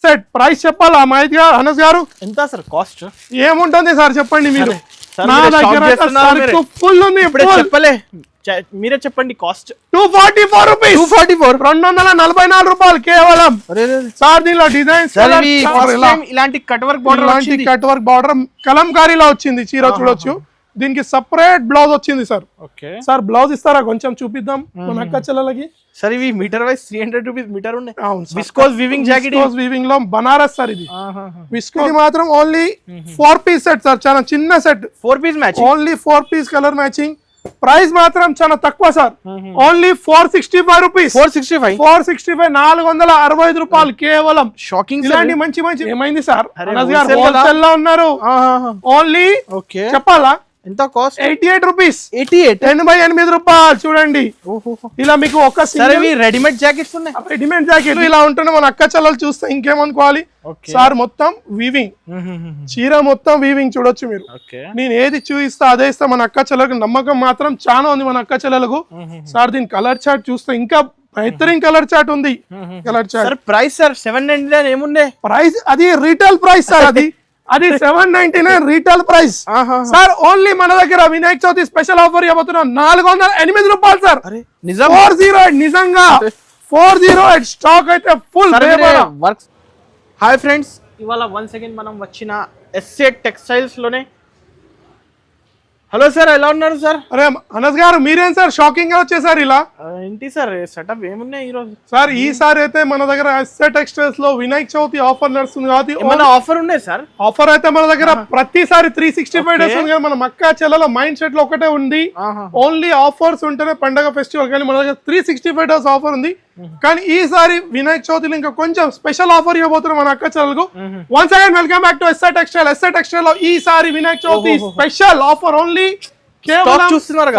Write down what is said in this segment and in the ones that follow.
Set price చెప్పాలా మహేష్ గారు అనస్ గారు ఎంత సార్ కాస్ట్ ఏముంటుంది సార్ చెప్పండి మీరు సార్, నా మీరే దగ్గర షాక్ చేస్తున్నారు సరుకు ఫుల్ ఉంది ఇప్పుడే full. చెప్పలే మీరే చెప్పండి కాస్ట్ 244 రూపీస్ 244 రూపాయలు కేవలం సార్ దీనిలో డిజైన్స్ ఇలాంటి కట్ వర్క్ ఇలాంటి కట్ వర్క్ బార్డర్ కలంకారీలో వచ్చింది చీర చూడొచ్చు దీనికి సెపరేట్ బ్లౌజ్ వచ్చింది సార్ ఓకే సార్ బ్లౌజ్ ఇస్తారా కొంచెం చూపిద్దాం మన అక్క చెల్లెలకి సార్ ఇవి మీటర్ వైస్ 300 రూపీస్ మీటర్ ఉన్నాయి అవును viscose weaving jacket viscose weaving లో బనారస్ సార్ ఇది విస్కోస్ మాత్రం ఓన్లీ 4 పీస్ సెట్ సార్ చాలా చిన్న set 4 piece match only 4 piece colour matching price మాత్రం చాలా తక్కువ సార్ ఓన్లీ 465 రూపీస్ 465 465 రూపాయలు కేవలం షాకింగ్ ఇలాంటి మంచి మంచి ఏమైంది సార్ హోల్సేల్ లో ఉన్నారు ఓన్లీ చెప్పాలా ఎంత కాస్ట్ 88 రూపీస్ 88 రూపాయలు చూడండి ఇలా మీకు ఒక రెడీమేడ్ జాకెట్స్ ఉన్నాయి రెడీమేడ్ జాకెట్ ఇలా ఉంటున్న మన అక్క చెల్లెలు చూస్తే ఇంకేమనుకోవాలి సార్ మొత్తం వీవింగ్ చీర మొత్తం వీవింగ్ చూడొచ్చు మీరు నేను ఏది చూపిస్తా అదే ఇస్తా మన అక్క చెల్లెలకు నమ్మకం మాత్రం చాలా ఉంది మన అక్క చెల్లెలకు సార్ దీని కలర్ చార్ట్ చూస్తే ఇంకా బెహతరీన్ కలర్ చార్ట్ ఉంది కలర్ చార్ట్ ప్రైస్ సార్ 799 ఏముందే ప్రైస్ అది రీటైల్ ప్రైస్ సార్ అది 799 రీటైల్ ప్రైస్ సార్ ఓన్లీ మన దగ్గర వినాయక చవితి స్పెషల్ ఆఫర్ ఇవ్వబోతున్నాం 408 రూపాయలు సార్ 408 నిజంగా 408 స్టాక్ అయితే ఫుల్ వర్క్ హాయ్ ఫ్రెండ్స్ ఇవాళ వన్స్ అగైన్ మనం వచ్చిన ఎస్ఏ టెక్స్టైల్స్ లోనే హలో సార్ ఎలా ఉన్నారు సార్ అరే అనస్ గారు మీరేం సార్ షాకింగ్ గా వచ్చేసారు ఇలా ఏంటి సార్ సెటప్ ఏమున్నాయి ఈ రోజు సార్ ఈసారి అయితే మన దగ్గర ఎస్ఏ టెక్స్టైల్స్ లో వినాయక చవితి ఆఫర్ నడుస్తుంది కాబట్టి ఏమైనా ఆఫర్ ఉన్నాయి సార్ ఆఫర్ అయితే మన దగ్గర ప్రతిసారి 365 డేస్ ఉంది కానీ మన మక్క చెల్లెల మైండ్ సెట్ లో ఒకటే ఉంది ఓన్లీ ఆఫర్స్ ఉంటేనే పండగ ఫెస్టివల్ కానీ మన దగ్గర 365 డేస్ ఆఫర్ ఉంది కానీ ఈసారి వినాయక చవితిలో ఇంకా కొంచెం స్పెషల్ ఆఫర్ ఇవ్వబోతున్నాం మన అక్క చెల్లెలకు once again welcome back to SA textile లో ఈసారి Vinayaka Chavithi special offer only కేవలం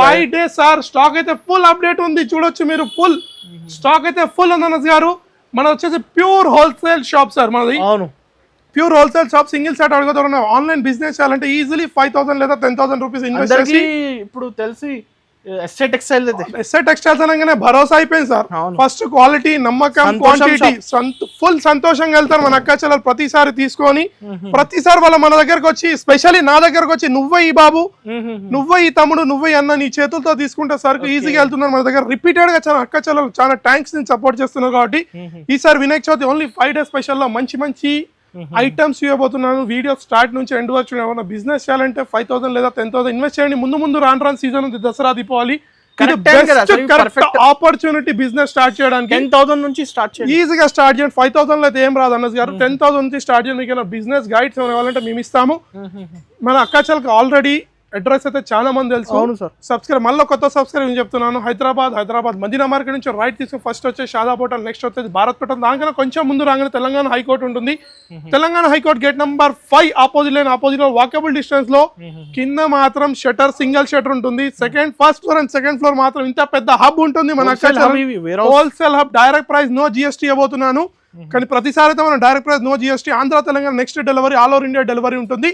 5 డేస్ సార్ స్టాక్ అయితే ఫుల్ అప్డేట్ ఉంది చూడొచ్చు మీరు ఫుల్ స్టాక్ అయితే ఫుల్ ఉంది అనస్ గారు మన వచ్చేసి ప్యూర్ హోల్సేల్ షాప్ సార్ మనది pure wholesale shop single set అడుగుతున్నా ఆన్లైన్ బిజినెస్ చేయాలంటే ఈజీలీ 5,000 లేదా 10,000 రూపీస్ ఇన్వెస్ట్ చేసి ఇప్పుడు తెలిసి ఎస్ఏ టెక్స్టైల్స్ అనగానే భరోసా అయిపోయింది సార్ ఫస్ట్ క్వాలిటీ నమ్మకం క్వాంటిటీ ఫుల్ సంతోషంగా వెళ్తారు మన అక్క చెల్లెలు ప్రతిసారి తీసుకొని ప్రతిసారి వాళ్ళ మన దగ్గరకు వచ్చి స్పెషల్లీ నా దగ్గరకు వచ్చి నువ్వే ఈ బాబు నువ్వే ఈ తమ్ముడు నువ్వే అన్న నీ చేతులతో తీసుకుంటే సరుకు ఈజీగా వెళ్తున్నారు మన దగ్గర రిపీటెడ్ గా చాలా అక్క చెల్లెలు చాలా థ్యాంక్స్ నేను సపోర్ట్ చేస్తున్నారు కాబట్టి ఈసారి Vinayaka Chavithi only 5 days special లో మంచి మంచి ఐటమ్స్ ఇవ్వబోతున్నాను వీడియో స్టార్ట్ నుంచి ఎండ్ వరకు ఏమన్నా బిజినెస్ చేయాలంటే 5,000 లేదా 10,000 ఇన్వెస్ట్ చేయండి ముందు రాను సీజన్ ఉంది Dasara Deepavali opportunity business start చేయడానికి 10,000 నుంచి స్టార్ట్ చేయండి ఈజీగా స్టార్ట్ చేయండి 5,000 లో అయితే ఏం రాదు అన్నది గారు 10,000 నుంచి స్టార్ట్ చేయండి మీకు బిజినెస్ గైడ్స్ ఏమైనా కావాలంటే మేము ఇస్తాము మన అక్క చెల్లెలకు ఆల్రెడీ అడ్రస్ అయితే చాలా మంది తెలుసు సబ్స్క్రైబ్ మళ్ళీ కొత్త సబ్స్క్రైబ్ చెప్తున్నాను హైదరాబాద్ మదీనా మార్కెట్ నుంచి రైట్ తీసుకుని ఫస్ట్ వచ్చేసి షాదాబ్ హోటల్ నెక్స్ట్ వచ్చేసి భారత్ పేట దానికన్నా కొంచెం ముందు రాగానే తెలంగాణ హైకోర్టు ఉంటుంది Telangana high court gate number 5 opposite లో వాకబుల్ డిస్టెన్స్ లో కింద మాత్రం షటర్ సింగిల్ షటర్ ఉంటుంది first floor and second floor మాత్రం ఇంత పెద్ద హబ్ ఉంటుంది మన wholesale hub direct price no GST ఇవ్వబోతున్నాను కానీ ప్రతిసారి అయితే మనం direct price no GST Andhra Telangana next delivery all over India delivery ఉంటుంది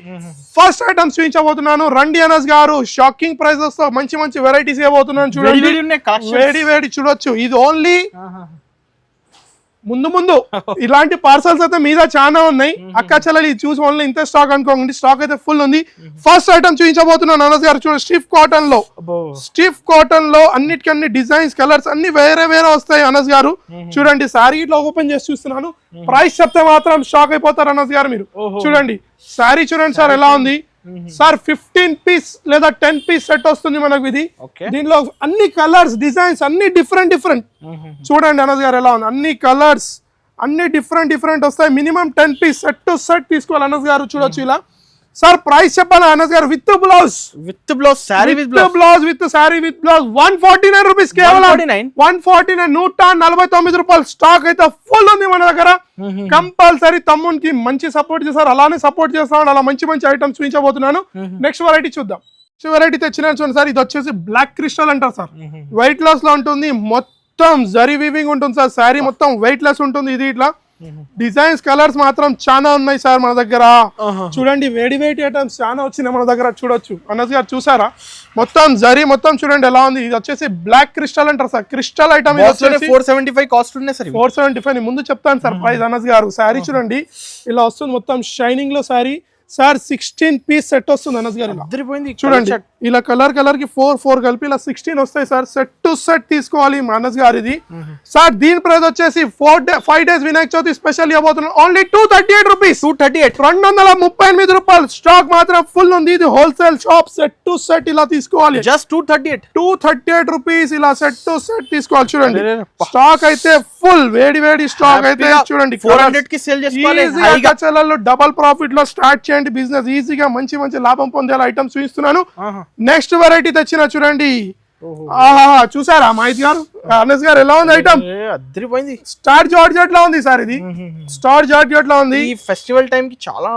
ఫస్ట్ ఐటమ్స్ చూపించబోతున్నాను రండి అనస్ గారు షాకింగ్ ప్రైజెస్ తో మంచి వెరైటీస్ ఇవ్వబోతున్నాను చూడండి వేడి చూడొచ్చు ఇది ఓన్లీ ముందు ఇలాంటి పార్సల్స్ అయితే మీద చాలా ఉన్నాయి అక్క చెల్లెలు చూసి ఓన్లీ ఇంత స్టాక్ అనుకోండి స్టాక్ అయితే ఫుల్ ఉంది ఫస్ట్ ఐటమ్ చూపించబోతున్నాను అనస్ గారు చూడండి స్టిఫ్ కాటన్ లో అన్నిటికన్ని డిజైన్స్ కలర్స్ అన్ని వేరే వస్తాయి అనస్ గారు చూడండి శారీ ఇట్లా ఓపెన్ చేసి చూస్తున్నాను ప్రైస్ చెప్తే మాత్రం షాక్ అయిపోతారు అనస్ గారు మీరు చూడండి శారీ చూడండి సార్ ఎలా ఉంది సార్ 15 పీస్ లేదా 10 పీస్ సెట్ వస్తుంది మనకు ఇది దీనిలో అన్ని కలర్స్ డిజైన్స్ అన్ని డిఫరెంట్ చూడండి అనస్ గారు ఎలా ఉంది అన్ని కలర్స్ అన్ని డిఫరెంట్ వస్తాయి minimum 10 piece set to set తీసుకోవాలి అనస్ గారు చూడొచ్చు ఇలా సార్ ప్రైస్ చెప్పాలా అనస్ గారు with blouse sari with blouse 149 rupees కేవలం 149 రూపాయలు స్టాక్ అయితే ఫుల్ ఉంది మన దగ్గర కంపల్సరీ తమ్మునికి మంచి సపోర్ట్ చేస్తారు అలానే సపోర్ట్ చేస్తాను అలా మంచి ఐటమ్స్ చూపించబోతున్నాను నెక్స్ట్ వెరైటీ చూద్దాం వెరైటీ తెచ్చిన చూడండి సార్ ఇది వచ్చేసి బ్లాక్ క్రిస్టల్ అంటారు సార్ వెయిట్ లెస్ లో ఉంటుంది మొత్తం జరీ వీవింగ్ ఉంటుంది సార్ శారీ మొత్తం వెయిట్ లెస్ ఉంటుంది ఇది ఇట్లా డిజైన్స్ కలర్స్ మాత్రం చాలా ఉన్నాయి సార్ మన దగ్గర. చూడండి వేడి వేడి ఐటమ్స్ చాలా వచ్చినాయి మన దగ్గర, చూడొచ్చు. అనస్ గారు చూసారా, మొత్తం జరీ మొత్తం చూడండి ఎలా ఉంది. ఇది వచ్చేసి బ్లాక్ క్రిస్టల్ అంటారు సార్, క్రిస్టల్ ఐటమ్. 475 కాస్ట్ ఉన్నాయి సార్. 475 ముందు చెప్తాను సార్ ప్రైస్. అనస్ గారు శారీ చూడండి ఇలా వస్తుంది, మొత్తం షైనింగ్ లో శారీ సార్. 16 పీస్ సెట్ వస్తుంది అనస్ గారు. చూడండి ఇలా కలర్ కి 4 కలిపి ఇలా 16 వస్తాయి సార్. సెట్ టు సెట్ తీసుకోవాలి మనస్ గారు ఇది. సార్ దీని ప్రైస్ వచ్చేసి 5 days వినాయక చవితి స్పెషల్ ఇవ్వబోతున్నాం. Only 238 rupees. 238 రూపాయలు. స్టాక్ మాత్రం ఫుల్ ఉంది. ఇది wholesale shop. Set to set ఇలా తీసుకోవాలి. జస్ట్ 238 రూపీస్ ఇలా సెట్ టు సెట్ తీసుకోవాలి. చూడండి స్టాక్ అయితే ఫుల్ వేడి వేడి స్టాక్ అయితే చూడండి. 400 కి సేల్ చేసుకోవాలి. డబల్ ప్రాఫిట్ లో స్టార్ట్ చేయండి బిజినెస్. ఈజీగా మంచి మంచి లాభం పొందేలా ఐటమ్స్ చూపిస్తున్నాను. నెక్స్ట్ వెరైటీ తెచ్చిన చూడండి. చూసారా మహేష్ గారు, అనస్ గారు ఎలా ఉంది ఐటమ్? స్టార్ జార్జెట్ లో ఉంది సార్. ఇది స్టార్ జార్జెట్ లో ఉంది. ఈ ఫెస్టివల్ టైం కి చాలా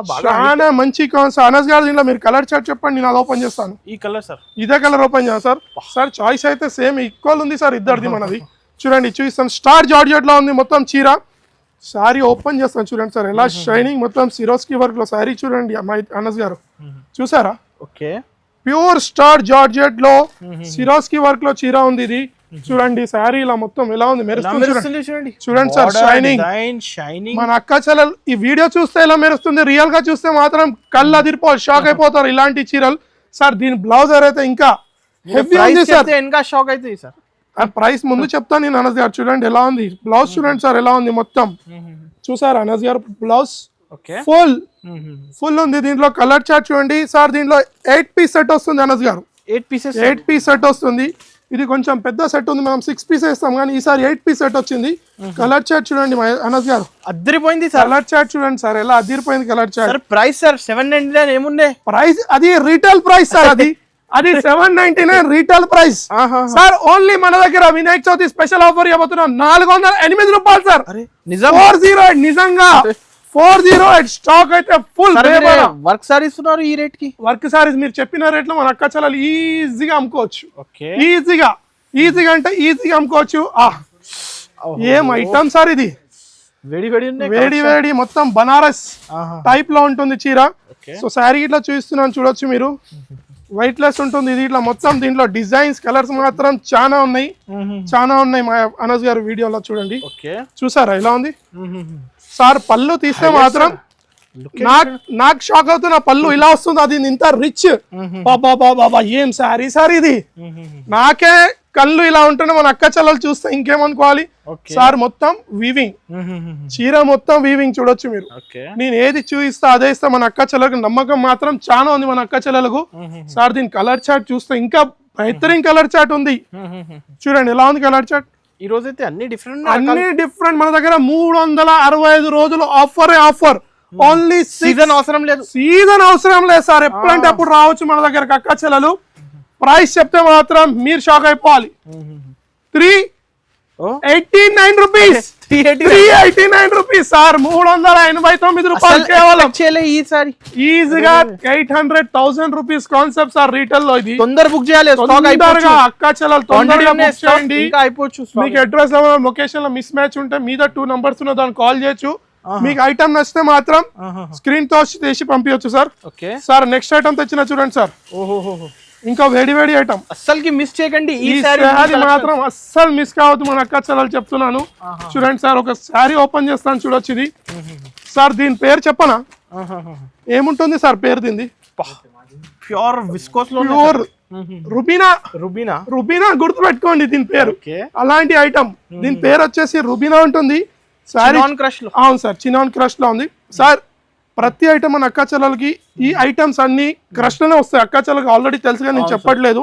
మంచి అనస్ గారు. దీంట్లో మీరు కలర్ చార్ట్ చెప్పండి, నేను అది ఓపెన్ చేస్తాను. ఈ కలర్ సార్, ఇదే కలర్ ఓపెన్ చేస్తాను సార్. సార్ చాయిస్ అయితే సేమ్ ఈక్వల్ ఉంది సార్ ఇద్దరిది మనది. చూడండి చూపిస్తాను. స్టార్ జార్జెట్ లో ఉంది మొత్తం చీర. సారీ ఓపెన్ చేస్తాను చూడండి సార్ ఎలా షైనింగ్, మొత్తం సిరోస్కి వర్క్ లో సారీ చూడండి అనస్ గారు. చూసారా, ఓకే ప్యూర్ స్టార్ జార్జెట్ లో సిరోస్కి వర్క్ లో చీర ఉంది ఇది. చూడండి సారీ ఇలా మొత్తం ఎలా ఉంది మెరుస్తుంది. చూడండి సార్ షైనింగ్. మన అక్క చెల్లెలు ఈ వీడియో చూస్తే ఎలా మెరుస్తుంది, రియల్ గా చూస్తే మాత్రం కళ్ళు అదిరిపోవాలి, షాక్ అయిపోతారు ఇలాంటి చీరలు. సార్ దీని బ్లౌజ్ అయితే ఇంకా హెవీ ఉంది సార్. ఇంకా షాక్ అవుతుంది సార్. ప్రైస్ ముందు చెప్తాను నేను అనస్ గారు. చూడండి ఎలా ఉంది బ్లౌజ్, చూడండి సార్ ఎలా ఉంది మొత్తం. చూసారా అనస్ గారు బ్లౌజ్ ఫుల్ ఉంది. దీంట్లో కలర్ చార్ట్ చూడండి సార్. దీంట్లో 8 పీస్ సెట్ వస్తుంది అనస్ గారు. 8 పీస్ సెట్ వస్తుంది. ఇది కొంచెం పెద్ద సెట్ ఉంది, మనం 6 పీస్ వేస్తాం కానీ ఈసారి 8 పీస్ సెట్ వచ్చింది. కలర్ చార్ట్ చూడండి అనస్ గారు, అదిరిపోయింది సార్. కలర్ చార్ట్ చూడండి సార్ ఎలా అదిరిపోయింది కలర్ చార్ట్. ప్రైస్ సార్ 799 ఏముండే ప్రైస్, అది రీటైల్ ప్రైస్ సార్. అది 799 రీటైల్ ప్రైస్ సార్. ఓన్లీ మన దగ్గర వినాయక చవితి స్పెషల్ ఆఫర్ ఇవ్వబోతున్నాం 408 రూపాయలు సార్. 408 నిజంగా 408 స్టాక్ అయితే ఫుల్. వర్క్ సారీస్ ఉన్నారు ఈ రేట్ కి. వర్క్ సారీస్ మీరు చెప్పిన రేట్ లో మన అక్క చెల్లెలు ఈజీగా అమ్ముకోవచ్చు. ఈజీగా అంటే ఈజీగా అమ్ముకోవచ్చు. ఏం ఐటమ్ సార్ ఇది, వేడి వేడి మొత్తం బనారస్ టైప్ లో ఉంటుంది చీర. సో శారీ ఇట్లా చూపిస్తున్నాను చూడొచ్చు మీరు. వైట్ లెస్ ఉంటుంది ఇది. ఇట్లా మొత్తం దీంట్లో డిజైన్స్ కలర్స్ మాత్రం చాలా ఉన్నాయి మా అనస్ గారు వీడియోలో చూడండి. చూసారా ఎలా ఉంది సార్. పళ్ళు తీస్తే మాత్రం నాకు షాక్ అవుతున్న పళ్ళు ఇలా వస్తుంది. అది ఇంత రిచ్ బాబా ఏం సారీ సార్ ఇది. నాకే కళ్ళు ఇలా ఉంటున్నా, మన అక్క చెల్లెలు చూస్తే ఇంకేమనుకోవాలి సార్. మొత్తం వీవింగ్ చీర, మొత్తం వీవింగ్ చూడొచ్చు మీరు. నేను ఏది చూపిస్తా అదే ఇస్తా. మన అక్క చెల్లెలకు నమ్మకం మాత్రం చాలా ఉంది మన అక్క చెల్లెలకు. సార్ దీని కలర్ చార్ట్ చూస్తే ఇంకా బెహతరీన్ కలర్ చార్ట్ ఉంది. చూడండి ఎలా ఉంది కలర్ చార్ట్. ఈ రోజు అయితే అన్ని డిఫరెంట్ మన దగ్గర 365 రోజులు ఆఫర్. ఓన్లీ సీజన్ అవసరం లేదు సార్. ఎప్పుడంటే అప్పుడు రావచ్చు మన దగ్గర అక్క చెల్లెలు. ప్రైస్ చెప్తే మాత్రం మీరు షాక్ అయిపోవాలి. 389 రూపీస్. 389 rupees sir. 389 రూపాయలు కేవలం. ఈజీగా 800,000 రూపీస్ కాన్సెప్ట్ సార్ రీటైల్ లో. ఇది తొందర బుక్ చేయాలి తొందరగా అక్క చెల్లెలు తొందరగా బుక్ చేయండి. మీకు అడ్రస్ లో లొకేషన్ లో మిస్ మ్యాచ్ ఉంటే మీద 2 నంబర్స్ ఉన్న దాన్ని కాల్ చేయొచ్చు. మీకు ఐటమ్ నచ్చితే మాత్రం స్క్రీన్ తో చేసి పంపించచ్చు సార్. సార్ నెక్స్ట్ ఐటమ్ తెచ్చిన చూడండి సార్. ఇంకా వేడి ఐటమ్ అస్సలు మిస్ చేయకండి. ఈ శారీ మాత్రం అస్సలు మిస్ కావద్దు మన అక్క చెల్లెలు చెప్తున్నాను. చూడండి సార్ ఒక శారీ ఓపెన్ చేస్తాను చూడొచ్చు ఇది. సార్ దీని పేరు చెప్పనా, ఏముంటుంది సార్ పేరు దీనిది? ప్యూర్ విస్కోస్ లో ప్యూర్ రుబీనా గుర్తు పెట్టుకోండి దీని పేరు. అలాంటి ఐటమ్ దీని పేరు వచ్చేసి రుబీనా ఉంటుంది. అవును సార్, చినాన్ క్రష్ లో ఉంది సార్. ప్రతి ఐటమ్ మన అక్క చెల్లెలకి ఈ ఐటమ్స్ అన్ని క్రష్ లోనే వస్తాయి. అక్క చెల్లెలకి ఆల్రెడీ తెలుసుగా నేను చెప్పట్లేదు,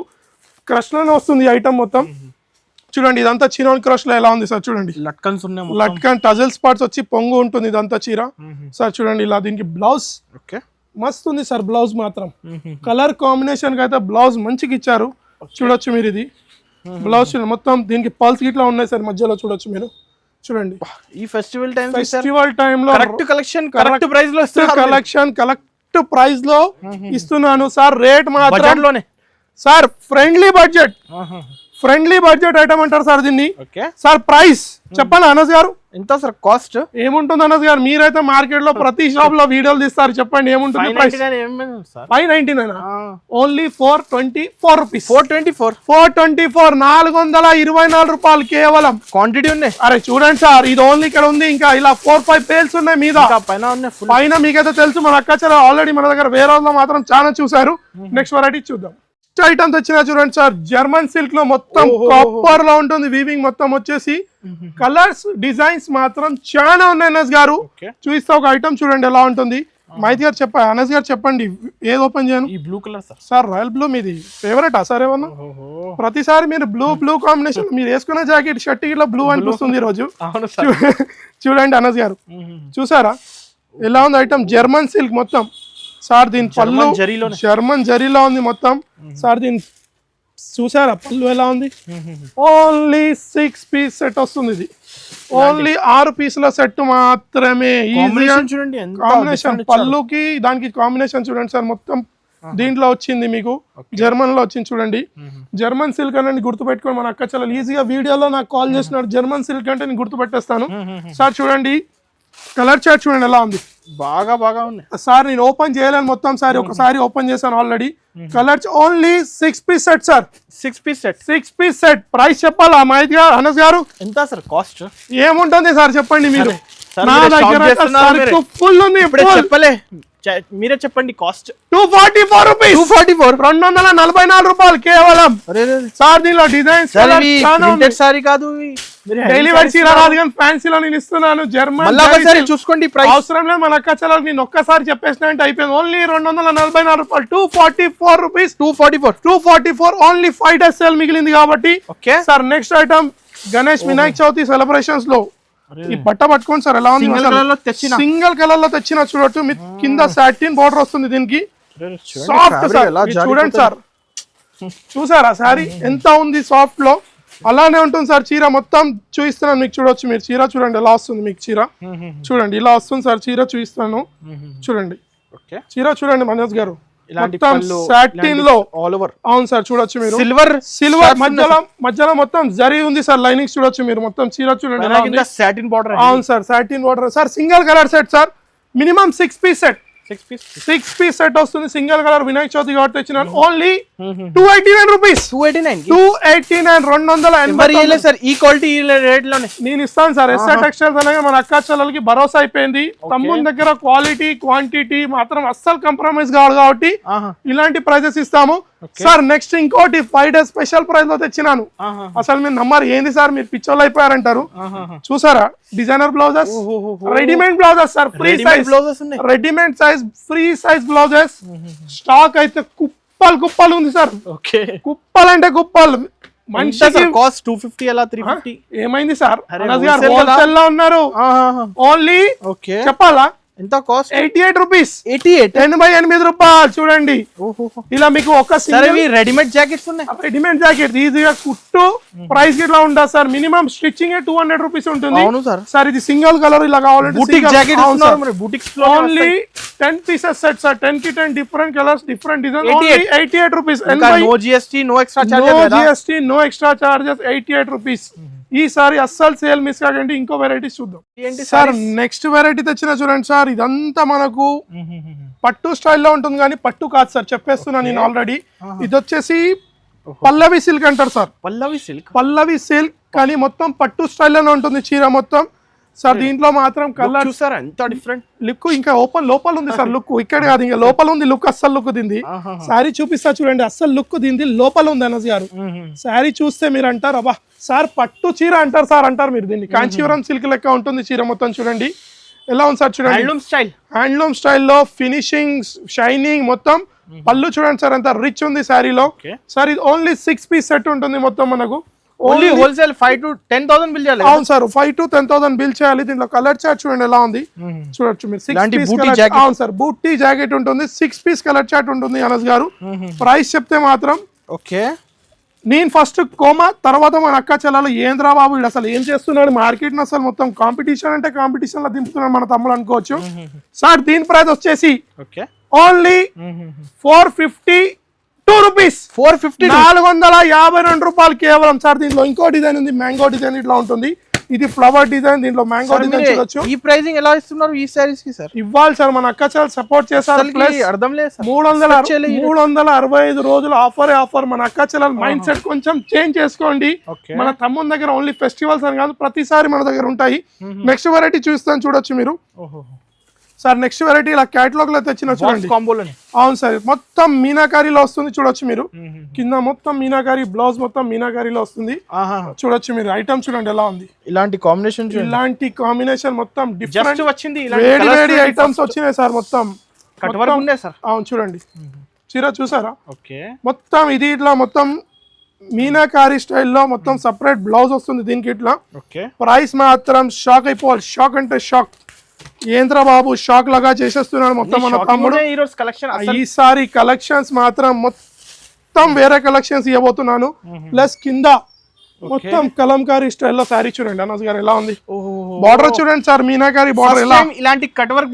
క్రష్ లోనే వస్తుంది ఈ ఐటమ్ మొత్తం. చూడండి ఇదంతా చినాన్ క్రష్ లో ఎలా ఉంది సార్. చూడండి లట్కన్ టజల్ స్పాట్స్ వచ్చి పొంగు ఉంటుంది ఇదంతా చీర సార్. చూడండి ఇలా దీనికి బ్లౌజ్ మస్తు ఉంది సార్. బ్లౌజ్ మాత్రం కలర్ కాంబినేషన్ కి అయితే బ్లౌజ్ మంచిగా ఇచ్చారు. చూడొచ్చు మీరు ఇది బ్లౌజ్. మొత్తం దీనికి పల్స్ గిట్లా ఉన్నాయి సార్ మధ్యలో చూడొచ్చు మీరు. చూడండి ఈ ఫెస్టివల్ టైం లో కరెక్ట్ ప్రైస్ లో ఇస్తున్నాను సార్. రేట్ మాత్రం sir friendly budget friendly budget item అంటారు సార్ దీన్ని. ఓకే సార్ ప్రైస్ చెప్పండి అనస్ గారు, ఎంత సార్ కాస్ట్? ఏముంటుంది అనస్ గారు? మీరైతే మార్కెట్ లో ప్రతి షాప్ లో వీడియోలు తీస్తారు, చెప్పండి ఏముంటుంది ప్రైస్? 599 only 424 rupees. 424 424 రూపాయలు కేవలం. క్వాంటిటీ ఉన్నాయి. అరే చూడండి సార్, ఇది ఓన్లీ ఇక్కడ ఉంది, ఇంకా ఇలా 4-5 పేల్స్ ఉన్నాయి మీద పైన. మీకైతే తెలుసు మన అక్క చాలా ఆల్రెడీ మన దగ్గర వేరే లో మాత్రం చాలా చూసారు. నెక్స్ట్ వెరైటీ చూద్దాం. ఐటమ్ తెచ్చిన చూడండి సార్, జర్మన్ సిల్క్ లో మొత్తం కాపర్ లో ఉంటుంది వీవింగ్ మొత్తం వచ్చేసి. కలర్స్ డిజైన్స్ మాత్రం చాలా ఉన్నాయి అనస్ గారు. చూపిస్తా ఒక ఐటమ్ చూడండి ఎలా ఉంటుంది. మైతి గారు చెప్పండి, అనస్ గారు చెప్పండి ఏది ఓపెన్ చేయను? ఈ blue colour sir royal blue మీది ఫేవరెట్ సార్ ఏమన్నా? ప్రతిసారి మీరు బ్లూ కాంబినేషన్, మీరు వేసుకున్న జాకెట్ షర్ట్ ఇట్లా బ్లూ అనిపిస్తుంది ఈ రోజు. చూడండి అనస్ గారు, చూసారా ఎలా ఉంది ఐటమ్? జర్మన్ సిల్క్ మొత్తం సార్. దీని పళ్ళు జర్మన్ జరీలో ఉంది మొత్తం సార్. దీని చూసారా పళ్ళు ఎలా ఉంది? ఓన్లీ 6 పీస్ సెట్ వస్తుంది. ఇది ఓన్లీ 6 పీసుల సెట్ మాత్రమే. కాంబినేషన్ పళ్ళుకి దానికి కాంబినేషన్ చూడండి సార్. మొత్తం దీంట్లో వచ్చింది మీకు, జర్మన్ లో వచ్చింది చూడండి. జర్మన్ సిల్క్ అని గుర్తుపెట్టుకోండి. మన అక్క చాలా ఈజీగా వీడియోలో నాకు కాల్ చేసినాడు జర్మన్ సిల్క్ అంటే నేను గుర్తుపెట్టేస్తాను. సార్ చూడండి కలర్ చార్ట్ చూడండి ఎలా ఉంది. బాగా ఉంది సార్. నేను ఓపెన్ చేయలేను మొత్తం సారి, ఒకసారి ఓపెన్ చేశాను already. Colours only 6 piece set sir. 6 piece set. Price చెప్పాలా మహేష్ గారు, అనస్ గారు? ఎంత సార్ కాస్ట్? ఏముంటుంది సార్ చెప్పండి మీరు? నా దగ్గర ఫుల్ ఉంది, చెప్పలే మీరే చెప్పండి కాస్ట్. 244 రూపీస్. 244 రూపాయలు కేవలం సార్. దీనిలో డిజైన్స్ సారీ కాదు, డైలీ వేర్ చీర రాదు కానీ ఫ్యాన్సీలో నేను ఇస్తున్నాను. జర్మన్ చూసుకోండి, అవసరం లేదు మన అక్క చలాలు. నేను ఒక్కసారి చెప్పేసిన అంటే అయిపోయింది. ఓన్లీ 244 రూపాయలు. 244 రూపీస్. 244 ఓన్లీ 5 days సేల్ మిగిలింది కాబట్టి. Sir next item Ganesh Vinayaka Chavithi celebrations లో ఈ బట్ట పట్టుకోండి సార్ ఎలా ఉంది. సింగిల్ కలర్ లో తెచ్చిన చూడొచ్చు. మీ కింద సాటిన్ బోర్డర్ వస్తుంది దీనికి. సాఫ్ట్ సార్ చూడండి సార్. చూసారా శారీ ఎంత ఉంది సాఫ్ట్ లో? అలానే ఉంటుంది సార్. చీర మొత్తం చూపిస్తున్నాను మీకు, చూడొచ్చు మీరు. చీర చూడండి ఎలా వస్తుంది మీకు. చీర చూడండి ఇలా వస్తుంది సార్. చీర చూపిస్తాను చూడండి. చీర చూడండి మనోజ్ గారు, సాటిన్ లో ఆల్ ఓవర్. అవును సార్ చూడొచ్చు మీరు. సిల్వర్ మధ్యలో మొత్తం జరీ ఉంది సార్. లైనింగ్స్ చూడొచ్చు మీరు. మొత్తం చీర చూడండి సాటిన్ బోర్డర్. అవును sir satin border sir. Single colour set sir. Minimum 6 piece set. 6 piece set వస్తుంది సింగిల్ కలర్. వినాయక చవితి కాబట్టి తెచ్చిన ఓన్లీ 289 రూపీస్. 289 సార్. ఈ క్వాలిటీ రేట్ లోనే నేను ఇస్తాను సార్. ఎస్ఆర్ టెక్స్టైల్స్ అనగా మన అక్క చెల్లెలకి భరోసా అయిపోయింది. తమ్ముని దగ్గర క్వాలిటీ క్వాంటిటీ మాత్రం అస్సలు కాంప్రమైజ్ కావాలి కాబట్టి ఇలాంటి ప్రైజెస్ ఇస్తాము సార్. నెక్స్ట్ ఇంకోటి 5 days స్పెషల్ ప్రైస్ లో తెచ్చినాను. అసలు మీరు నమ్మరు, ఏంది సార్ మీరు పిచ్చోళ్ళు అయిపోయారంటారు. చూసారా designer blouses, readymade blouses sir. Free size readymade size free size blouses. Stock అయితే కుప్పలు ఉంది సార్. కుప్పలు అంటే కుప్పలు. మనిషి కాస్ట్ 250 అలా 350 ఏమైంది సార్? హోల్సేల్ లో ఉన్నారు. ఓన్లీ చెప్పాలా ఎంత కాస్ట్? 88 రూపీస్. 88 రూపాయలు. చూడండి ఇలా మీకు ఒక రెడీమేడ్ జాకెట్స్ ఉన్నాయి. రెడీమేడ్ జాకెట్ ఈజీగా కుట్టు ప్రైస్ ఇట్లా ఉంటుంది సార్. మినిమం స్టిచ్చింగ్ 200 రూపీస్ ఉంటుంది సార్. ఇది సింగిల్ కలర్ ఇలా కావాలంటే ఓన్లీ 10 పీసెస్ సెట్ సార్. 10 కి 10 different colours different design. 88 rupees. No GST no extra charges. 88 rupees. ఈసారి అస్సలు సేల్ మిస్ కాకండి. ఇంకో వెరైటీస్ చూద్దాం సార్. నెక్స్ట్ వెరైటీ తెచ్చిన చూడండి సార్. ఇదంతా మనకు పట్టు స్టైల్లో ఉంటుంది కానీ పట్టు కాదు సార్, చెప్పేస్తున్నాను నేను ఆల్రెడీ. ఇది వచ్చేసి పల్లవి సిల్క్ అంటారు సార్. పల్లవి సిల్క్ కానీ మొత్తం పట్టు స్టైల్లోనే ఉంటుంది చీర మొత్తం సార్. దీంట్లో మాత్రం కలర్ చూసారా ఎంత డిఫరెంట్ లుక్. ఇంకా లోపల ఉంది సార్ లుక్. ఇక్కడ కాదు, ఇంకా లోపల ఉంది లుక్. అస్సలు లుక్ దింది. శారీ చూపిస్తా చూడండి. అస్సలు లుక్ దింది లోపల ఉంది అనస్ గారు. శారీ చూస్తే మీరు అంటారు అబ్బా సార్ పట్టు చీర అంటారు సార్ అంటారు మీరు. దీన్ని కాంచీవరం సిల్క్ లెక్క ఉంటుంది చీర మొత్తం. చూడండి ఎలా ఉంది సార్. చూడండి హ్యాండ్లూమ్ స్టైల్లో ఫినిషింగ్ షైనింగ్ మొత్తం. పళ్ళు చూడండి సార్ ఎంత రిచ్ ఉంది శారీలో సార్. ఇది ఓన్లీ 6 పీస్ సెట్ ఉంటుంది మొత్తం మనకు. ఓన్లీ హోల్సేల్ 5 to 10,000 బిల్ చేయాలి. అవును సార్ 5 to 10,000 బిల్ చేయాలి. దీంట్లో కలర్ చార్ట్ చూడండి ఎలా ఉంది. చూడొచ్చు మీరు. 6 పీస్ కలర్. అవును సార్ బూటీ జాకెట్ ఉంటుంది. 6 పీస్ కలర్ చార్ట్ ఉంటుంది అనస్ గారు. ప్రైస్ చెప్తే మాత్రం నేను ఫస్ట్ కోమా తర్వాత మన అక్క చెల్లెలు ఏంద్రా బాబు వీడు అసలు ఏం చేస్తున్నాడు మార్కెట్ అసలు మొత్తం కాంపిటీషన్ అంటే కాంపిటీషన్ లో దింపుతున్నాడు మన తమ్ముడు అనుకోవచ్చు సార్. దీని ప్రైస్ వచ్చేసి ఓన్లీ 450 రూపీస్ 450 452 రూపాయలు కేవలం సార్. దీంట్లో ఇంకో డిజైన్ ఉంది, మ్యాంగో డిజైన్ ఇట్లా ఉంటుంది. ఇది ఫ్లవర్ డిజైన్, దీంట్లో మ్యాంగో డిజైన్ చూడొచ్చు. ఈ ప్రైసింగ్ ఎలా ఇస్తున్నారు ఈ సారీస్ కి సార్? ఇవ్వాలి సార్, మన అక్క చాలా సపోర్ట్ చేస్తారు. ప్లస్ అర్థం లేదు 365 రోజులు ఆఫర్. మన అక్క చెల్లెల మైండ్ సెట్ కొంచెం చేంజ్ చేసుకోండి. మన తమ్ముని దగ్గర ఓన్లీ ఫెస్టివల్స్ అని కాదు, ప్రతిసారి మన దగ్గర ఉంటాయి. నెక్స్ట్ వెరైటీ చూస్తాను, చూడొచ్చు మీరు సార్. నెక్స్ట్ వెరైటీ ఇలా క్యాటలాగ్ లో తెచ్చిన చూడండి. అవును సార్, మొత్తం మీనాకారీలో వస్తుంది చూడొచ్చు మీరు. కింద మొత్తం మీనాకారీ, బ్లౌజ్ మొత్తం మీనాకారీలో వస్తుంది చూడొచ్చు మీరు. ఐటమ్ చూడండి ఎలా ఉంది. ఇలాంటి కాంబినేషన్ మొత్తం డిఫరెంట్ వచ్చింది. వేడి ఐటమ్స్ వచ్చినాయి సార్ మొత్తం. అవును చూడండి, చీర చూసారా? మొత్తం ఇది ఇట్లా మొత్తం మీనాకారీ స్టైల్లో మొత్తం సపరేట్ బ్లౌజ్ వస్తుంది దీనికి ఇట్లా. ప్రైస్ మాత్రం షాక్ అయిపోవాలి. షాక్ అంటే షాక్. ఏంద్ర బాబు షాక్ లాగా చేసేస్తున్నాడు మొత్తం మన తమ్ముడు. ఈసారి కలెక్షన్స్ మాత్రం మొత్తం వేరే కలెక్షన్స్ ఇవ్వబోతున్నాను. ప్లస్ కింద మొత్తం కలంకారీ స్టైల్లో సారీ చూడండి అనస్ గారు ఎలా ఉంది. బార్డర్ చూడండి సార్, మీనాకారీ బార్డర్ ఎలా, ఇలాంటి కట్ వర్క్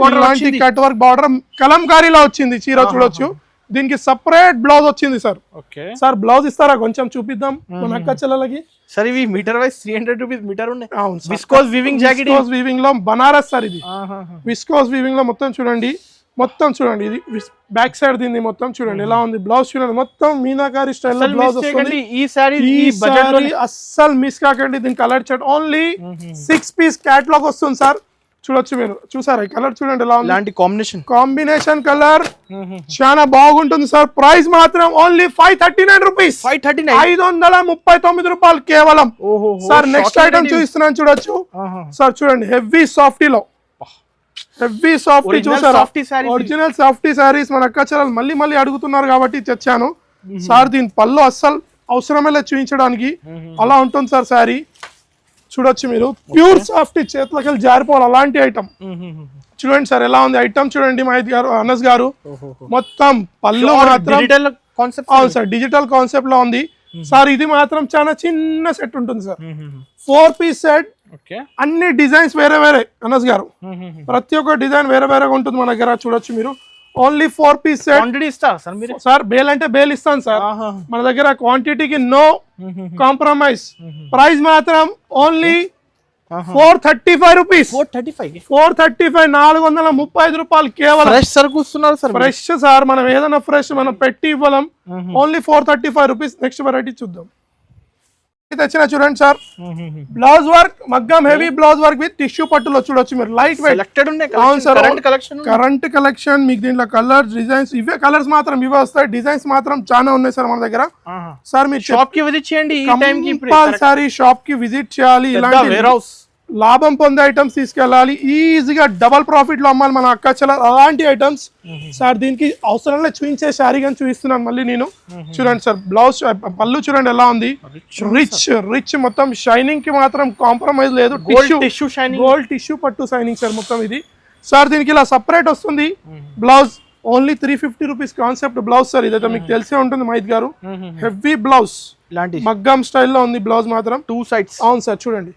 బార్డర్ కలంకారీలో వచ్చింది చీర చూడొచ్చు. దీనికి సపరేట్ బ్లౌజ్ వచ్చింది సార్. సార్ బ్లౌజ్ ఇస్తారా కొంచెం చూపిద్దాం మన అక్క చెల్లెలకి. సార్ ఇవి మీటర్ వైస్ 300 రూపీస్ మీటర్ ఉన్నాయి. Viscose weaving jacket, viscose weaving లో బనారస్ సార్. ఇది విస్కోస్ వీవింగ్ లో మొత్తం చూడండి. ఇది బ్యాక్ సైడ్ దీన్ని మొత్తం చూడండి ఎలా ఉంది. బ్లౌజ్ చూడండి మొత్తం మీనాకారీ స్టైల్ లో బ్లౌజ్ వస్తుంది. ఈ సారీ అస్సలు మిస్ కాకండి. దీని colour chart only 6 piece catalogue వస్తుంది సార్. చూడొచ్చు మీరు, చూసారా ఈ కలర్ చూడండి ఎలా ఉంది. ఇలాంటి కాంబినేషన్ కలర్ చాలా బాగుంటుంది సార్. ప్రైస్ మాత్రం ఓన్లీ 539 రూపీస్. 539 రూపాయలు కేవలం సార్. నెక్స్ట్ ఐటమ్ చూపిస్తున్నాను చూడొచ్చు సార్. చూడండి హెవీ సాఫ్టీలో, హెవీ సాఫ్టీ చూసారా? ఒరిజినల్ సాఫ్టీ సారీస్ మన అక్క చెల్లెలు మళ్ళీ అడుగుతున్నారు కాబట్టి తెచ్చాను సార్. దీని పళ్ళు అస్సలు అవసరమే లేదు చూపించడానికి, అలా ఉంటుంది సార్ సారీ. చూడొచ్చు మీరు, ప్యూర్ సాఫ్ట్, చేతులకి వెళ్ళి జారిపోవాలి అలాంటి ఐటమ్. చూడండి సార్ ఎలా ఉంది ఐటమ్ చూడండి మహేష్ గారు, అనస్ గారు. మొత్తం పళ్ళు మాత్రం అవును సార్, డిజిటల్ కాన్సెప్ట్ లో ఉంది సార్. ఇది మాత్రం చాలా చిన్న సెట్ ఉంటుంది సార్, 4 పీస్ సెట్. అన్ని డిజైన్స్ వేరే అనస్ గారు, ప్రతి ఒక్క డిజైన్ వేరేగా ఉంటుంది మన దగ్గర. చూడొచ్చు మీరు only 4 piece set sir. Bale అంటే బేల్ ఇస్తాను సార్ మన దగ్గర. క్వాంటిటీకి నో కాంప్రమైజ్. ప్రైస్ మాత్రం ఓన్లీ 435 రూపీస్. 435 రూపాయలు కేవలం. ఫ్రెష్ సరుకు సార్, ఫ్రెష్ సార్. మనం ఏదైనా ఫ్రెష్ మనం పెట్టి ఇవ్వలేం. Only 435 rupees. నెక్స్ట్ వెరైటీ చూద్దాం. తెచ్చిన చూడండి సార్, బ్లౌజ్ వర్క్ మగ్గం heavy blouse work with tissue పట్టులో చూడొచ్చు మీరు. Light weight. అవును సార్, కరెంట్ కలెక్షన్. మీకు దీంట్లో కలర్స్ డిజైన్స్ ఇవే కలర్స్ మాత్రం ఇవే వస్తాయి. డిజైన్స్ మాత్రం చాలా ఉన్నాయి సార్ మన దగ్గర. సార్ మీరు షాప్ కి విజిట్ చేయండి, కంపల్సరీ షాప్ కి విజిట్ చేయాలి. ఇలాంటి లాభం పొందే ఐటమ్స్ తీసుకెళ్ళాలి. ఈజీగా డబల్ ప్రాఫిట్ లో అమ్మాలి మన అక్క చెల్లెలు అలాంటి ఐటమ్స్ సార్. దీనికి అవసరం లేదు చూపించే శారీ కానీ చూపిస్తున్నాను మళ్ళీ నేను. చూడండి సార్ బ్లౌజ్ పళ్ళు చూడండి ఎలా ఉంది. రిచ్ మొత్తం షైనింగ్ కి మాత్రం కాంప్రమైజ్ లేదు. గోల్డ్ టిష్యూ పట్టు షైనింగ్ సార్ మొత్తం ఇది సార్. దీనికి ఇలా సపరేట్ వస్తుంది blouse. Only 350 rupees concept blouse sir. ఇదైతే మీకు తెలిసే ఉంటుంది మహిత్ గారు. హెవీ బ్లౌజ్ మగ్గం స్టైల్లో ఉంది బ్లౌజ్ మాత్రం 2 sides. అవును సార్ చూడండి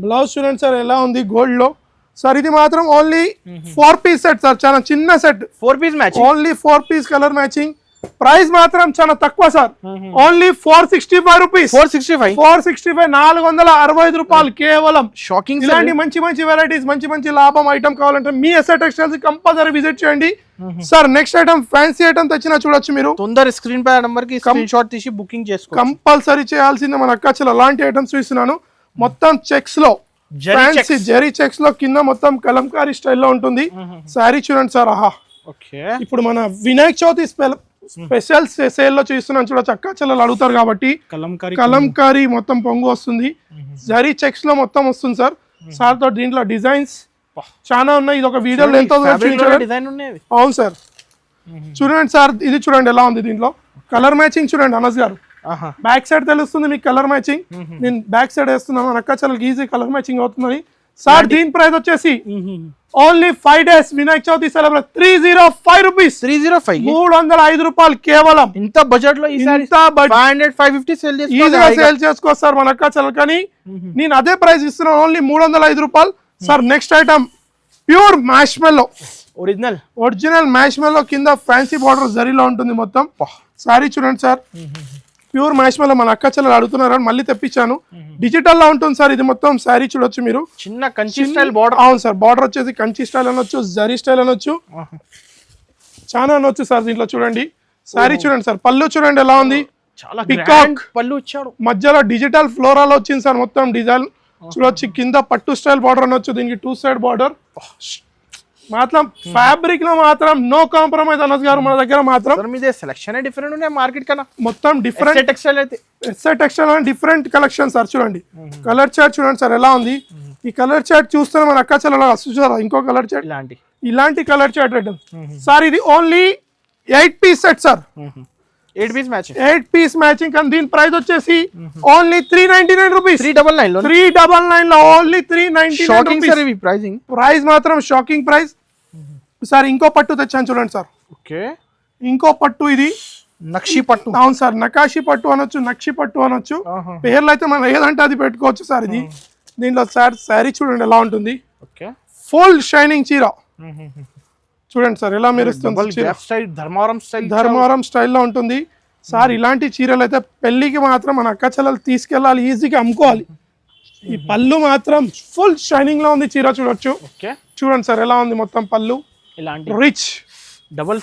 బ్లౌజ్ చూడండి సార్ ఎలా ఉంది గోల్డ్ లో సార్. ఇది మాత్రం ఓన్లీ 4 పీస్ సెట్ సార్, చాలా చిన్న set. 4 piece matching, only 4 piece colour matching. Price మాత్రం చాలా తక్కువ సార్. Only 465 rupees. 465 రూపాయలు కేవలం. షాకింగ్. ఇలాంటి మంచి వెరైటీస్, మంచి లాభం ఐటమ్ కావాలంటే మీ ఎస్ఆర్ టెక్స్టైల్స్ కంపల్సరీ విజిట్ చేయండి sir. Next item fancy item తెచ్చినా చూడొచ్చు మీరు. తొందర స్క్రీన్ పై నంబర్ కి స్క్రీన్ షాట్ తీసి బుకింగ్ చేసుకోండి. కంపల్సరీ చేయాల్సిందే మన అక్క చెల్లెలు. అలాంటి ఐటమ్స్ చూస్తున్నాను మొత్తం చెక్స్ లో, ఫ్యాన్సీ జెరీ చెక్స్ లో, కింద మొత్తం కలంకారీ స్టైల్లో ఉంటుంది సారీ. చూడండి సార్ ఆహా. ఇప్పుడు మన వినాయక చవితి స్పెషల్ సేల్ లో చూస్తున్నాను చూడొచ్చు. అక్క చెల్లెలు అడుగుతారు కాబట్టి కలంకారీ మొత్తం పొంగు వస్తుంది. జరీ చెక్స్ లో మొత్తం వస్తుంది సార్. సార్ తో దీంట్లో డిజైన్స్ చాలా ఉన్నాయి. ఇది ఒక వీడియో లెంత్ అవుతుంది. అవును సార్ చూడండి సార్. ఇది చూడండి ఎలా ఉంది. దీంట్లో కలర్ మ్యాచింగ్ చూడండి అనస్ గారు. బ్యాక్ సైడ్ తెలుస్తుంది మీకు కలర్ మ్యాచింగ్. నేను బ్యాక్ సైడ్ వేస్తున్నాను అక్క చెల్లెలకి ఈజీ కలర్ మ్యాచింగ్ అవుతుందని సార్. దీని ప్రైస్ వచ్చేసి only 5 days Vinayaka Chavithi celebrate 305 rupees. 305 రూపాయలు కేవలం. ఇంత బడ్జెట్ లో 550 సేల్ చేసుకోవచ్చు సార్ మన అక్క చెల్లెలు. కానీ నేను అదే ప్రైస్ ఇస్తున్నాను ఓన్లీ 305 రూపాయలు sir. Next item pure marshmallow original marshmallow కింద ఫ్యాన్సీ బార్డర్ జరీలో ఉంటుంది మొత్తం. సారీ చూడండి సార్, ప్యూర్ మ్యాష్మెల్లో మన అక్క చెల్లెలు అడుగుతున్నారని మళ్ళీ తెప్పించాను. డిజిటల్ లా ఉంటుంది సార్ ఇది మొత్తం. శారీ చూడొచ్చు మీరు, చిన్న కంచి స్టైల్ బార్డర్. అవును సార్, బార్డర్ వచ్చేసి కంచి స్టైల్ అనొచ్చు, జరీ స్టైల్ అనొచ్చు, చాలా అనొచ్చు సార్. దీంట్లో చూడండి శారీ చూడండి సార్, పళ్ళు చూడండి ఎలా ఉంది, చాలా పికాక్ పళ్ళు ఇచ్చాడు. మధ్యలో డిజిటల్ ఫ్లోరాల్ వచ్చింది సార్ మొత్తం డిజైన్ చూడొచ్చు. కింద పట్టు స్టైల్ బార్డర్ అనొచ్చు, దీనికి 2 సైడ్ బార్డర్. మాత్రం ఫ్యాబ్రిక్ లో మాత్రం నో కాంప్రమైజ్ అనస్ గారు మన దగ్గర మాత్రం. సెలక్షన్ డిఫరెంట్ ఉన్నాయి మార్కెట్ కన్నా, మొత్తం డిఫరెంట్ టెక్స్టైల్ అయితే. ఎస్ఐ టెక్స్టైల్ అని డిఫరెంట్ కలెక్షన్ సార్. చూడండి కలర్ చార్ట్ చూడండి సార్ ఎలా ఉంది. ఈ కలర్ చార్ట్ చూస్తే మన అక్క చెల్లెలు చూసారా, ఇంకో కలర్ చార్ట్, ఇలాంటి కలర్ చార్ట్ ఐటమ్ సార్. ఇది only 8 piece set sir, 8 piece matching. కానీ దీని ప్రైస్ వచ్చేసి ఓన్లీ 399 రూపీస్. 399 లో ఓన్లీ 399 రూపీస్. ప్రైస్ మాత్రం షాకింగ్ ప్రైస్ సార్. ఇంకో పట్టు తెచ్చాను చూడండి సార్. ఓకే, ఇంకో పట్టు, ఇది నక్షి పట్టు. అవును సార్, నకాషి పట్టు అనొచ్చు, నక్షి పట్టు అనొచ్చు. పేర్లు అయితే మనం ఏదంటే అది పెట్టుకోవచ్చు సార్. ఇది దీంట్లో సార్ శారీ చూడండి ఎలా ఉంటుంది, ఫుల్ షైనింగ్ చీర చూడండి సార్ ఎలా మెరుస్తుంది. ధర్మవరం స్టైల్లో ఉంటుంది సార్. ఇలాంటి చీరలు అయితే పెళ్లికి మాత్రం మన అక్క చెల్లెలు తీసుకెళ్ళాలి, ఈజీగా అమ్ముకోవాలి. ఈ పళ్ళు మాత్రం ఫుల్ షైనింగ్ లో ఉంది చీర చూడొచ్చు. చూడండి సార్ ఎలా ఉంది మొత్తం పళ్ళు, రిచ్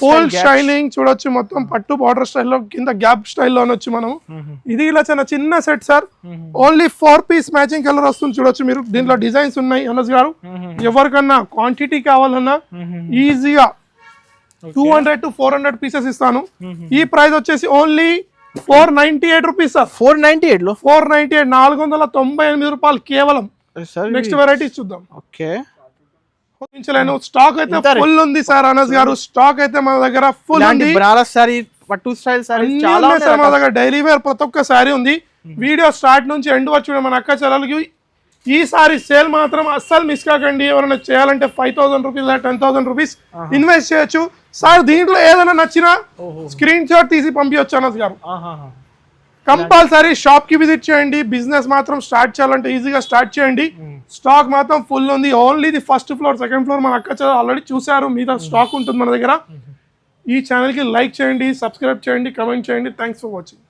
ఫుల్ షైనింగ్ చూడొచ్చు. మొత్తం పట్టు బార్డర్ స్టైల్లో, కింద గ్యాప్ స్టైల్లో అనొచ్చు మనం. ఇది ఇలా చిన్న set sir, only 4 piece matching colour వస్తుంది చూడొచ్చు మీరు. దీంట్లో డిజైన్స్ ఉన్నాయి అనస్ గారు. ఎవరికన్నా క్వాంటిటీ కావాలన్నా ఈజీగా 200 to 400 పీసెస్ ఇస్తాను. ఈ ప్రైస్ వచ్చేసి ఓన్లీ 498 రూపీస్ సార్. 498 498 రూపాయలు కేవలం. నెక్స్ట్ వెరైటీస్ చూద్దాం. ఓకే, స్టాక్ అయితే ఫుల్ ఉంది సార్ అనస్ గారు. స్టాక్ అయితే మన దగ్గర ఫుల్ ఉంది. పట్టు స్టైల్ సారీ చాలా సార్ మన దగ్గర. డైలీ వేర్ ప్రతి ఒక్క సారీ ఉంది. వీడియో స్టార్ట్ నుంచి ఎండ్ వచ్చి మన అక్క చెల్లెలకి ఈ సారీ సేల్ మాత్రం అస్సలు మిస్ కాకండి. ఎవరైనా చేయాలంటే 5000 రూపీస్ 10,000 రూపీస్ ఇన్వెస్ట్ చేయొచ్చు సార్. దీంట్లో ఏదైనా నచ్చినా స్క్రీన్ షాట్ తీసి పంపించచ్చు అనస్ గారు. కంపల్సరీ షాప్ కి విజిట్ చేయండి. బిజినెస్ మాత్రం స్టార్ట్ చేయాలంటే ఈజీగా స్టార్ట్ చేయండి. స్టాక్ మాత్రం ఫుల్ ఉంది. Only the first floor, second floor మన అక్క చెల్లెలు ఆల్రెడీ చూసారు. మీద స్టాక్ ఉంటుంది మన దగ్గర. ఈ ఛానల్ కి లైక్ చేయండి, సబ్స్క్రైబ్ చేయండి, కమెంట్ చేయండి. Thanks for watching.